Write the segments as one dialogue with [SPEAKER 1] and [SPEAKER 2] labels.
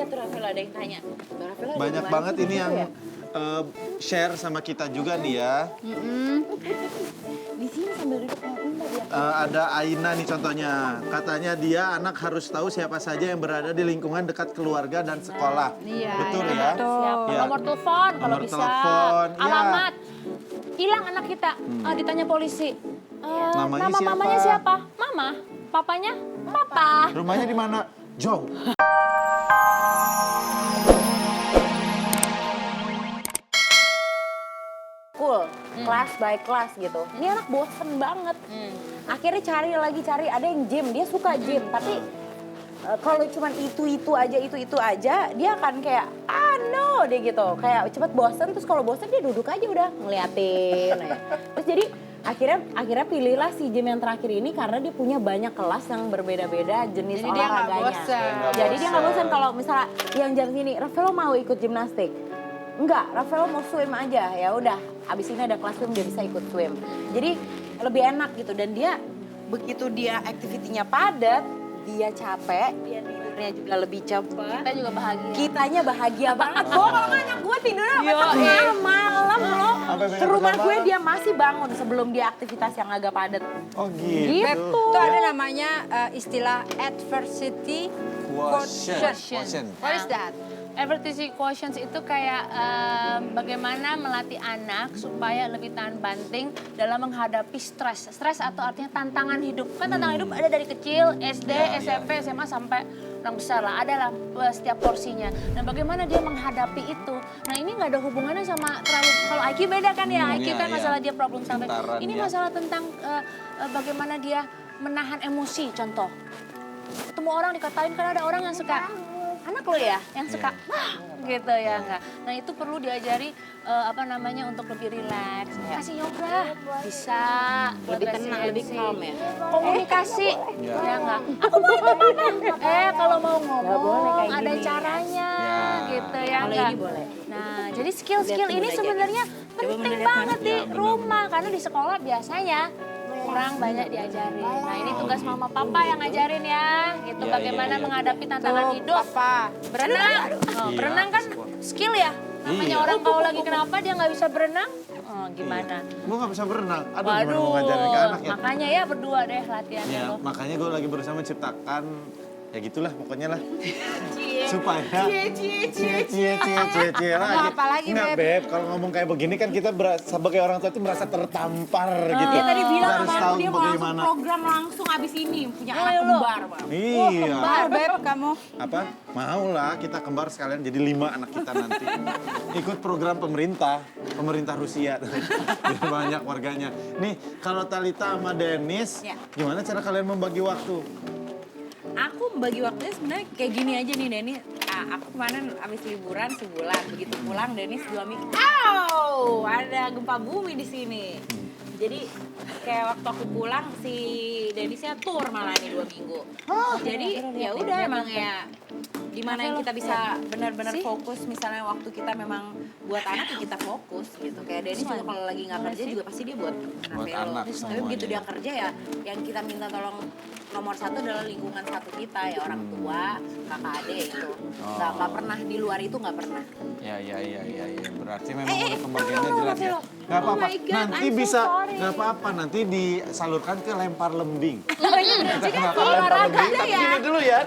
[SPEAKER 1] lihat tuh Rafael ada yang tanya. Rafael ada
[SPEAKER 2] Banyak
[SPEAKER 1] di mana
[SPEAKER 2] banget
[SPEAKER 1] sih
[SPEAKER 2] ini
[SPEAKER 1] gitu
[SPEAKER 2] yang
[SPEAKER 1] ya?
[SPEAKER 2] share sama kita juga nih ya.
[SPEAKER 1] Di sini sambil duduk bentar ya.
[SPEAKER 2] Ada Aina nih contohnya. Katanya dia anak harus tahu siapa saja yang berada di lingkungan dekat keluarga dan sekolah.
[SPEAKER 3] Iya,
[SPEAKER 2] Betul
[SPEAKER 3] iya,
[SPEAKER 2] ya?
[SPEAKER 3] betul.
[SPEAKER 1] Siapa?
[SPEAKER 2] Ya.
[SPEAKER 1] Nomor telepon kalau
[SPEAKER 2] Nomor
[SPEAKER 1] bisa.
[SPEAKER 2] telepon, ya.
[SPEAKER 1] Alamat. Hilang anak kita. Ditanya polisi.
[SPEAKER 2] Namanya
[SPEAKER 1] Nama
[SPEAKER 2] siapa?
[SPEAKER 1] mamanya siapa? Mama. Papanya? Papa.
[SPEAKER 2] Rumahnya di mana? Jauh.
[SPEAKER 1] Cool, kelas by kelas gitu. Ini anak bosen banget. Akhirnya cari, ada yang gym, dia suka gym. Tapi kalau cuman itu aja, dia akan kayak, no, dia gitu. Kayak cepet bosen, terus kalau bosen dia duduk aja udah ngeliatin. Terus jadi akhirnya pilihlah si gym yang terakhir ini karena dia punya banyak kelas yang berbeda-beda jenis
[SPEAKER 3] Jadi dia nggak
[SPEAKER 1] olahraganya.
[SPEAKER 3] bosen.
[SPEAKER 1] Jadi dia nggak bosen kalau misalnya yang jam sini, Rafael mau ikut gimnastik. Enggak, Rafael mau swim aja, ya udah. Abis ini ada kelas swim dia bisa ikut swim. Jadi lebih enak gitu dan dia begitu dia aktivitinya padat, dia capek, dia tidurnya juga lebih cepat.
[SPEAKER 3] Kita juga bahagia.
[SPEAKER 1] Kitanya bahagia banget. Gue kalau anak gue tidurnya sampai tengah malam loh. Ke rumah gue dia masih bangun sebelum dia aktivitas yang agak padat.
[SPEAKER 2] Oh gitu.
[SPEAKER 3] Beb, itu ada namanya istilah adversity quotient. What is that?
[SPEAKER 4] Adversity quotient itu kayak bagaimana melatih anak supaya lebih tahan banting dalam menghadapi stres. Stres atau artinya tantangan hidup. Kan tantangan hidup ada dari kecil, SD, SMP, SMA sampai orang besar lah. Ada lah setiap porsinya. Nah bagaimana dia menghadapi itu. Nah ini nggak ada hubungannya sama terlalu, kalau IQ beda kan ya. IQ kan masalah dia problem solving. Ini masalah tentang bagaimana dia menahan emosi contoh. Ketemu orang dikatain kan ada orang yang suka, anak lo ya yang suka wah gitu ya enggak. Nah itu perlu diajari untuk lebih rileks. Kasih yoga bisa
[SPEAKER 1] Lebih tenang, lebih calm ya.
[SPEAKER 4] Komunikasi ya enggak. Aku mau ikut mama. Kalau mau
[SPEAKER 1] Nggak boleh
[SPEAKER 4] ngomong
[SPEAKER 1] kayak
[SPEAKER 4] ada
[SPEAKER 1] gini.
[SPEAKER 4] caranya gitu ya
[SPEAKER 1] Kalau
[SPEAKER 4] enggak.
[SPEAKER 1] ini boleh.
[SPEAKER 4] Nah jadi skill-skill
[SPEAKER 1] Lihat
[SPEAKER 4] ini
[SPEAKER 1] aja.
[SPEAKER 4] sebenarnya
[SPEAKER 1] Coba
[SPEAKER 4] penting
[SPEAKER 1] Bunda lihat
[SPEAKER 4] banget
[SPEAKER 1] mana.
[SPEAKER 4] di rumah karena di sekolah biasanya kurang banyak diajarin. Nah ini tugas mama papa yang ngajarin ya, gitu bagaimana menghadapi tantangan hidup.
[SPEAKER 3] Papa,
[SPEAKER 4] Berenang, berenang kan skill ya. Namanya orang kalau lagi kenapa dia nggak bisa berenang, gimana?
[SPEAKER 2] Gue gak bisa berenang. Aduh, gimana mau ngajarin ke anak ya?
[SPEAKER 4] Makanya ya berdua deh latihannya
[SPEAKER 2] Ya,
[SPEAKER 4] tuh.
[SPEAKER 2] makanya gue lagi berusaha menciptakan ya gitulah pokoknya lah. Supaya cie
[SPEAKER 3] Mau apa lagi,
[SPEAKER 2] Enggak,
[SPEAKER 3] Beb?
[SPEAKER 2] Beb, kalau ngomong kayak begini kan kita sebagai orang tua itu merasa tertampar gitu.
[SPEAKER 1] Dia tadi bilang
[SPEAKER 2] Kita harus
[SPEAKER 1] sama
[SPEAKER 2] tahu
[SPEAKER 1] aku dia mau langsung
[SPEAKER 2] bagaimana.
[SPEAKER 1] program langsung abis ini punya anak
[SPEAKER 4] Ayo lo.
[SPEAKER 1] kembar, Bang.
[SPEAKER 2] Iya.
[SPEAKER 3] Mau Beb kamu?
[SPEAKER 2] Apa? Mau lah kita kembar sekalian jadi 5 anak kita nanti. Ikut program pemerintah Rusia. Biar banyak warganya. Nih, kalau Talita sama Dennis,
[SPEAKER 1] Ya.
[SPEAKER 2] gimana cara kalian membagi waktu?
[SPEAKER 1] Aku membagi waktunya sebenarnya kayak gini aja nih, Denny. Aku kemarin abis liburan sebulan, begitu pulang Dennis 2 minggu. Ada gempa bumi di sini. Jadi kayak waktu aku pulang si Dennisnya tur malah nih 2 minggu. Jadi ya udah emang ya dimana yang kita bisa benar-benar fokus, misalnya waktu kita memang buat anak ya kita fokus gitu. Kayak Dennis juga kalau lagi nggak kerja juga pasti dia buat Rafael.
[SPEAKER 2] anak
[SPEAKER 1] Tapi
[SPEAKER 2] semuanya.
[SPEAKER 1] begitu dia kerja ya yang kita minta tolong nomor 1 adalah lingkungan satu kita ya, orang tua, kakak adik itu. Nggak pernah di luar itu, nggak pernah.
[SPEAKER 2] Ya. Berarti memang udah pembagiannya jelas ya. Gak
[SPEAKER 1] Oh
[SPEAKER 2] apa-apa.
[SPEAKER 1] my God,
[SPEAKER 2] Nanti
[SPEAKER 1] I'm so
[SPEAKER 2] bisa,
[SPEAKER 1] sorry.
[SPEAKER 2] gak apa-apa. Nanti disalurkan ke lempar lembing.
[SPEAKER 1] Jadi kan
[SPEAKER 2] Kenapa lempar
[SPEAKER 1] olahraga
[SPEAKER 2] lembing? Tapi
[SPEAKER 1] ya.
[SPEAKER 2] gini dulu ya.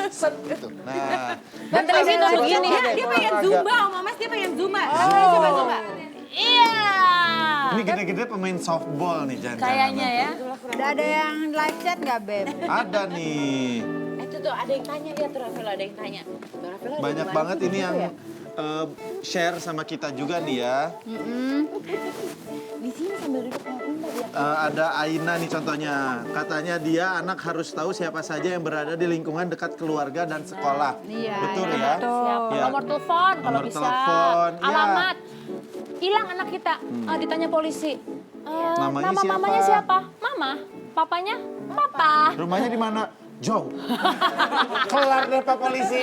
[SPEAKER 2] Set gitu. Nah.
[SPEAKER 1] Dan televisi nggak
[SPEAKER 2] Coba
[SPEAKER 1] begini ya,
[SPEAKER 2] deh,
[SPEAKER 1] dia pengen
[SPEAKER 2] olahraga.
[SPEAKER 1] zumba, Om Mas dia pengen zumba. Rafael zumba.
[SPEAKER 4] Iya.
[SPEAKER 2] Ini gede-gede pemain softball nih jangan-jangan.
[SPEAKER 4] Kayaknya ya.
[SPEAKER 3] Ada yang live chat nggak Beb?
[SPEAKER 2] Ada nih.
[SPEAKER 1] Itu tuh ada yang tanya, lihat tuh Rafael ada yang tanya. Rafael ada
[SPEAKER 2] Banyak
[SPEAKER 1] di mana
[SPEAKER 2] banget
[SPEAKER 1] sih
[SPEAKER 2] ini
[SPEAKER 1] gitu
[SPEAKER 2] yang
[SPEAKER 1] ya?
[SPEAKER 2] share sama kita juga nih ya.
[SPEAKER 1] Di sini sambil duduk bentar ya.
[SPEAKER 2] Ada Aina nih contohnya. Katanya dia anak harus tahu siapa saja yang berada di lingkungan dekat keluarga dan sekolah.
[SPEAKER 3] Iya,
[SPEAKER 2] Betul
[SPEAKER 3] iya,
[SPEAKER 2] ya?
[SPEAKER 3] betul.
[SPEAKER 4] Siapa?
[SPEAKER 2] Ya.
[SPEAKER 4] Nomor telepon kalau
[SPEAKER 2] Nomor
[SPEAKER 4] bisa.
[SPEAKER 2] telepon, ya.
[SPEAKER 4] Alamat. Hilang anak kita. Ditanya polisi.
[SPEAKER 2] Namanya
[SPEAKER 4] Nama
[SPEAKER 2] siapa?
[SPEAKER 4] mamanya siapa? Mama. Papanya? Papa.
[SPEAKER 2] Rumahnya di mana? jauh. Kelar deh Pak Polisi.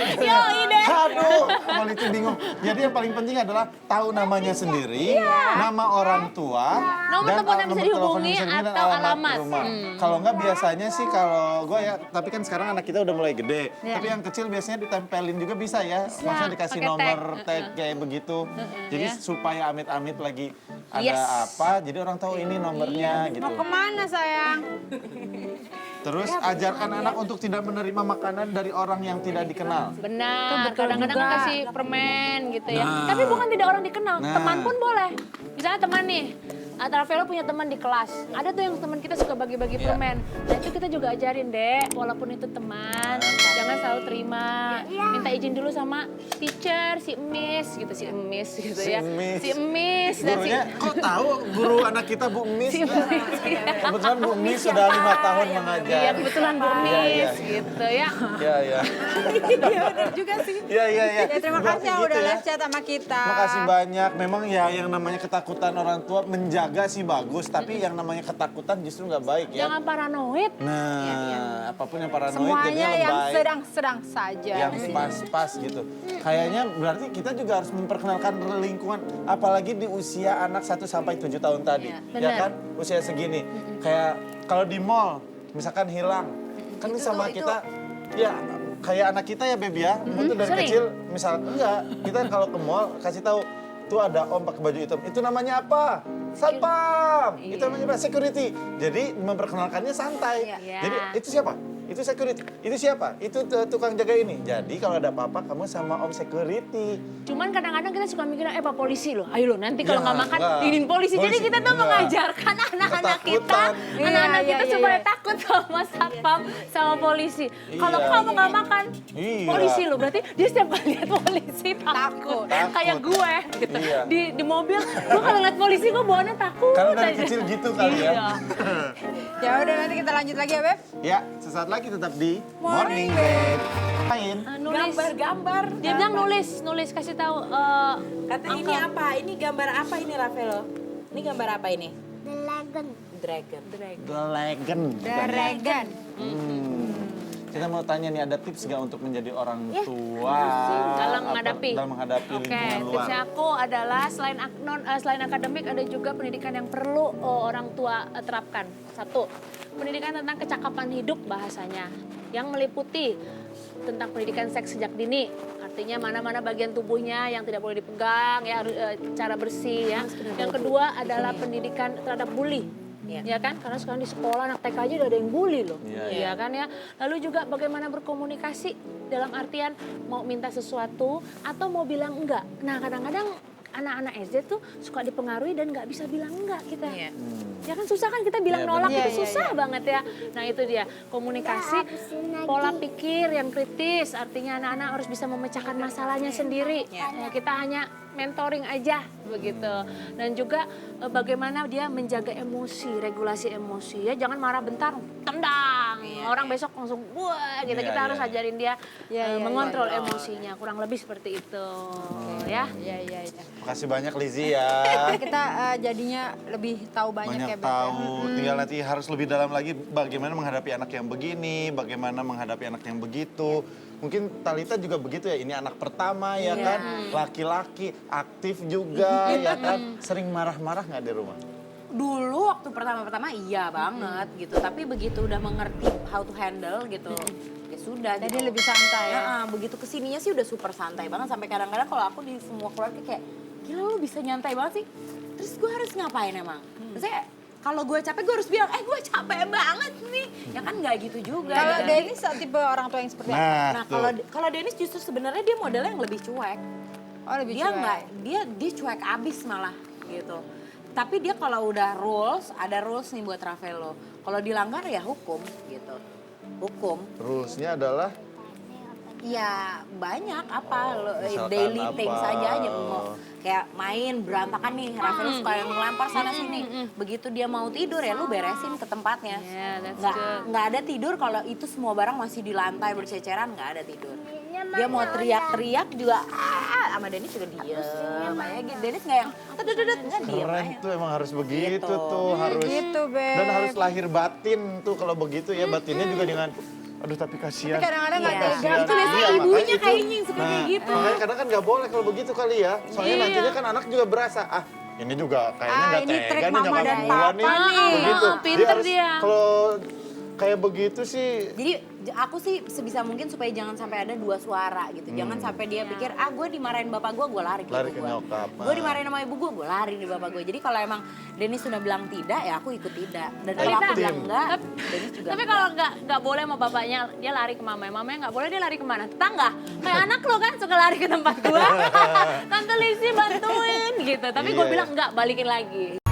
[SPEAKER 2] Aduh, polisi bingung. Jadi yang paling penting adalah tahu namanya sendiri, nama orang tua,
[SPEAKER 4] Nomor
[SPEAKER 2] dan
[SPEAKER 4] telepon yang bisa
[SPEAKER 2] nomor telepon
[SPEAKER 4] dihubungi
[SPEAKER 2] yang bisa dihubungi dan
[SPEAKER 4] atau alamat.
[SPEAKER 2] rumah. Kalau nggak biasanya sih kalau gue ya, tapi kan sekarang anak kita udah mulai gede. Tapi yang kecil biasanya ditempelin juga bisa ya. Maksudnya dikasih
[SPEAKER 4] pakai
[SPEAKER 2] nomor
[SPEAKER 4] tag.
[SPEAKER 2] tag kayak begitu. Jadi
[SPEAKER 4] ya.
[SPEAKER 2] supaya amit-amit lagi ada
[SPEAKER 1] Yes.
[SPEAKER 2] apa, jadi orang tahu ini nomornya gitu.
[SPEAKER 3] Mau kemana sayang?
[SPEAKER 2] Terus ajarkan anak untuk tidak menerima makanan dari orang yang tidak dikenal.
[SPEAKER 4] Benar, kadang-kadang
[SPEAKER 3] juga.
[SPEAKER 4] kasih permen gitu ya.
[SPEAKER 2] Nah.
[SPEAKER 4] Tapi bukan tidak orang dikenal,
[SPEAKER 2] Nah.
[SPEAKER 4] teman pun boleh. Misalnya teman nih, Travelo punya teman di kelas. Ada tuh yang teman kita suka bagi-bagi
[SPEAKER 2] Iya.
[SPEAKER 4] permen. Nah itu kita juga ajarin, Dek, walaupun itu teman, jangan selalu terima. Minta izin dulu sama teacher, si Miss gitu, si Miss gitu
[SPEAKER 2] Si
[SPEAKER 4] ya.
[SPEAKER 2] Miss.
[SPEAKER 4] Si Miss dan si
[SPEAKER 2] Gurunya, kok tahu guru anak kita Bu Miss?
[SPEAKER 4] Si Miss.
[SPEAKER 2] Kebetulan Bu Miss sudah 5 tahun mengajar.
[SPEAKER 4] Iya, kebetulan Bu
[SPEAKER 2] Iya, iya.
[SPEAKER 4] Miss gitu ya.
[SPEAKER 2] Iya, iya.
[SPEAKER 1] Iya bener juga sih.
[SPEAKER 2] Iya, iya, iya.
[SPEAKER 3] Ya terima kasih yang
[SPEAKER 2] Gitu
[SPEAKER 3] udah
[SPEAKER 2] ya.
[SPEAKER 3] live chat sama kita.
[SPEAKER 2] Makasih banyak. Memang ya yang namanya ketakutan orang tua menjaga sih bagus, tapi yang namanya ketakutan justru nggak baik ya.
[SPEAKER 4] Jangan paranoid.
[SPEAKER 2] Nah, apapun yang paranoid
[SPEAKER 3] Semuanya
[SPEAKER 2] jadinya
[SPEAKER 3] yang
[SPEAKER 2] lebay.
[SPEAKER 3] sedang-sedang saja.
[SPEAKER 2] Yang pas-pas gitu. Kayaknya berarti kita juga harus memperkenalkan lingkungan, apalagi di usia anak 1 sampai 7 tahun tadi. Ya
[SPEAKER 4] benar.
[SPEAKER 2] kan? Usia segini. Kayak kalau di mall misalkan hilang, kan sama kita ya kayak anak kita ya Baby ya. Itu dari
[SPEAKER 4] sering.
[SPEAKER 2] kecil misal enggak, kita kalau ke mall kasih tahu tuh ada om pakai baju hitam. Itu namanya apa? Satpam. Itu namanya apa? Security. Jadi memperkenalkannya santai.
[SPEAKER 4] Iya.
[SPEAKER 2] Jadi itu siapa? Itu security. Itu siapa? Itu tukang jaga ini. Jadi kalau ada apa-apa kamu sama om security.
[SPEAKER 4] Cuman kadang-kadang kita suka mikir, Pak polisi loh, ayo loh nanti kalau
[SPEAKER 2] Ya,
[SPEAKER 4] nggak makan
[SPEAKER 2] enggak.
[SPEAKER 4] izin polisi. Jadi
[SPEAKER 2] Polisi,
[SPEAKER 4] kita tuh
[SPEAKER 2] enggak.
[SPEAKER 4] mengajarkan anak-anak kita,
[SPEAKER 2] Ketakutan.
[SPEAKER 4] anak-anak
[SPEAKER 3] Iya,
[SPEAKER 4] kita
[SPEAKER 3] iya,
[SPEAKER 4] supaya
[SPEAKER 3] iya.
[SPEAKER 4] takut sama satpam, sama polisi. Kalau
[SPEAKER 2] Iya.
[SPEAKER 4] kamu nggak makan,
[SPEAKER 2] Iya.
[SPEAKER 4] polisi loh. Berarti dia setiap kali lihat polisi takut.
[SPEAKER 2] Takut.
[SPEAKER 4] Kayak gue gitu.
[SPEAKER 2] Iya.
[SPEAKER 4] Di mobil, gue kalau lihat polisi gue bawaannya takut.
[SPEAKER 2] Karena dari
[SPEAKER 4] aja.
[SPEAKER 2] kecil gitu kali ya.
[SPEAKER 4] Iya.
[SPEAKER 3] Ya udah nanti kita lanjut lagi ya Beb.
[SPEAKER 2] Ya, sesaat lagi tetap di Morning Babe. Main.
[SPEAKER 4] Nulis.
[SPEAKER 1] Gambar-gambar.
[SPEAKER 4] Dia bilang nulis kasih tahu.
[SPEAKER 1] Kata ini apa? Ini gambar apa ini Ravelo? Ini gambar apa ini? Dragon.
[SPEAKER 2] The Legend.
[SPEAKER 3] Dragon.
[SPEAKER 2] Kita mau tanya nih, ada tips nggak untuk menjadi orang tua
[SPEAKER 4] dalam
[SPEAKER 2] apa-
[SPEAKER 4] menghadapi.
[SPEAKER 2] dalam menghadapi
[SPEAKER 4] Oke,
[SPEAKER 2] lingkungan luar?
[SPEAKER 4] tipsnya aku adalah selain akademik ada juga pendidikan yang perlu orang tua terapkan. Satu, pendidikan tentang kecakapan hidup bahasanya yang meliputi tentang pendidikan seks sejak dini. Artinya mana-mana bagian tubuhnya yang tidak boleh dipegang, ya harus cara bersih ya. Yang kedua adalah pendidikan terhadap bully. Ya kan, karena sekarang di sekolah anak TK aja udah ada yang bully loh,
[SPEAKER 2] Iya,
[SPEAKER 4] ya kan ya. Lalu juga bagaimana berkomunikasi dalam artian mau minta sesuatu atau mau bilang enggak. Nah kadang-kadang anak-anak SD tuh suka dipengaruhi dan nggak bisa bilang enggak kita.
[SPEAKER 1] Iya.
[SPEAKER 4] Ya kan susah kan kita bilang
[SPEAKER 2] Iya,
[SPEAKER 4] nolak
[SPEAKER 3] benar.
[SPEAKER 4] itu
[SPEAKER 3] Iya,
[SPEAKER 4] susah banget ya. Nah itu dia komunikasi, pola pikir yang kritis. Artinya anak-anak harus bisa memecahkan masalahnya sendiri. Ya, kita hanya mentoring aja begitu. Dan juga bagaimana dia menjaga emosi, regulasi emosi ya. Jangan marah bentar, tendang. Orang besok langsung wah gitu.
[SPEAKER 2] Iya,
[SPEAKER 4] Kita
[SPEAKER 2] iya.
[SPEAKER 4] harus ajarin dia
[SPEAKER 3] Iya, iya,
[SPEAKER 4] mengontrol emosinya. Kurang lebih seperti itu ya.
[SPEAKER 3] Iya iya iya.
[SPEAKER 2] Makasih banyak Lizzie ya.
[SPEAKER 3] Kita jadinya lebih tahu banyak ya
[SPEAKER 2] Banyak
[SPEAKER 3] Beb. ya.
[SPEAKER 2] tahu, tinggal nanti harus lebih dalam lagi bagaimana menghadapi anak yang begini, bagaimana menghadapi anak yang begitu. Mungkin Talita juga begitu ya, ini anak pertama ya kan, laki-laki, aktif juga ya kan. Sering marah-marah nggak di rumah?
[SPEAKER 1] Dulu waktu pertama-pertama iya banget gitu, tapi begitu udah mengerti how to handle gitu, ya sudah.
[SPEAKER 3] Jadi
[SPEAKER 1] gitu.
[SPEAKER 3] lebih santai ya.
[SPEAKER 1] Begitu kesininya sih udah super santai banget, sampai kadang-kadang kalau aku di semua keluarga kayak, gila lu bisa nyantai banget sih. Terus gue harus ngapain emang? Maksudnya kalau gue capek gue harus bilang, gue capek banget nih. Ya kan nggak gitu juga.
[SPEAKER 3] Kalau
[SPEAKER 1] gitu.
[SPEAKER 3] Dennis tipe orang tua yang seperti apa?
[SPEAKER 1] Nah
[SPEAKER 2] tuh.
[SPEAKER 1] kalau Dennis justru sebenarnya dia modelnya yang lebih cuek.
[SPEAKER 3] Oh lebih
[SPEAKER 1] Dia
[SPEAKER 3] cuek.
[SPEAKER 1] nggak, dia cuek abis malah gitu. Tapi dia kalau udah rules, ada rules nih buat Ravelo. Kalau dilanggar ya hukum gitu. Hukum.
[SPEAKER 2] Rulesnya adalah
[SPEAKER 1] Ya banyak apa
[SPEAKER 2] Misalkan
[SPEAKER 1] daily
[SPEAKER 2] apa?
[SPEAKER 1] things aja mau kayak main berantakan nih Ravelo suka yang ngelempar sana sini. Begitu dia mau tidur ya lu beresin ke tempatnya.
[SPEAKER 4] Yeah, that's
[SPEAKER 1] Nggak ada tidur kalau itu semua barang masih di lantai berceceran, nggak ada tidur. Dia mau teriak-teriak juga sama Dennis juga diem. Kayak gitu. Dennis nggak yang tedet nggak diem
[SPEAKER 2] keren
[SPEAKER 1] aja.
[SPEAKER 2] tuh, emang harus begitu
[SPEAKER 1] Gitu.
[SPEAKER 2] tuh, harus
[SPEAKER 3] Gitu Beb.
[SPEAKER 2] dan harus lahir batin tuh kalau begitu ya, batinnya juga dengan Aduh tapi kasihan.
[SPEAKER 3] Tapi kadang-kadang nggak
[SPEAKER 1] Iya.
[SPEAKER 3] tega.
[SPEAKER 1] Itu biasanya
[SPEAKER 2] Iya,
[SPEAKER 1] ibunya
[SPEAKER 2] makanya itu.
[SPEAKER 1] kayaknya yang suka kayak
[SPEAKER 2] Nah,
[SPEAKER 1] gitu.
[SPEAKER 2] makanya kadang kan nggak boleh kalau begitu kali ya. Soalnya nantinya kan anak juga berasa, ini juga kayaknya nggak
[SPEAKER 3] ini
[SPEAKER 2] tega
[SPEAKER 3] trik
[SPEAKER 2] nih
[SPEAKER 3] mama
[SPEAKER 2] nyokap
[SPEAKER 3] dan
[SPEAKER 2] gua
[SPEAKER 3] papa
[SPEAKER 2] nih.
[SPEAKER 3] nih.
[SPEAKER 2] Begitu.
[SPEAKER 4] Pinter
[SPEAKER 2] harus-
[SPEAKER 4] dia.
[SPEAKER 2] Kalau kayak begitu sih,
[SPEAKER 1] Jadi aku sih sebisa mungkin supaya jangan sampai ada dua suara gitu. Jangan sampai dia pikir, gue dimarahin bapak gue lari ke
[SPEAKER 2] Lari
[SPEAKER 1] ibu
[SPEAKER 2] ke
[SPEAKER 1] gue.
[SPEAKER 2] nyokap.
[SPEAKER 1] Gue dimarahin sama ibu gue lari di bapak gue. Jadi kalau emang Dennis sudah bilang tidak, ya aku ikut tidak. Dan kalau aku
[SPEAKER 2] Tim.
[SPEAKER 1] bilang enggak, Dennis juga
[SPEAKER 4] Tapi
[SPEAKER 1] enggak.
[SPEAKER 4] kalau nggak boleh sama bapaknya, dia lari ke mamanya nggak boleh, dia lari kemana? Tetangga. Kayak anak lo kan suka lari ke tempat gua. Tante Lizzy bantuin gitu. Tapi gue
[SPEAKER 2] Iya.
[SPEAKER 4] bilang enggak, balikin lagi.